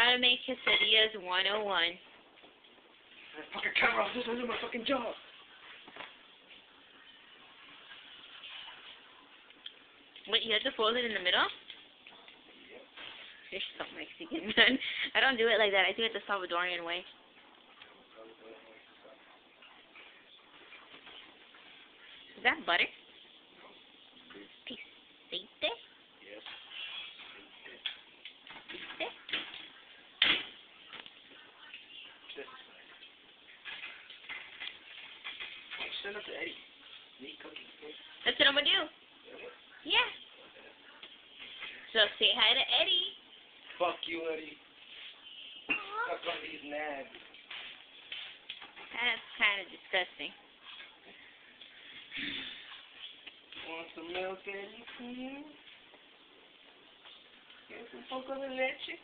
How to make quesadillas 101. That fucking camera, I'm just doing my fucking job. Wait, you have to fold it in the middle? Yep. You're so Mexican, man. I don't do it like that. I do it the Salvadorian way. Is that butter? Aceite? Yes. Aceite? Send it to Eddie. Neat cookie. That's what I'm gonna do. Yeah. So say hi to Eddie. Fuck you, Eddie. Suck on these nads. That's kind of disgusting. Want some milk, Eddie? Get some poco de leche?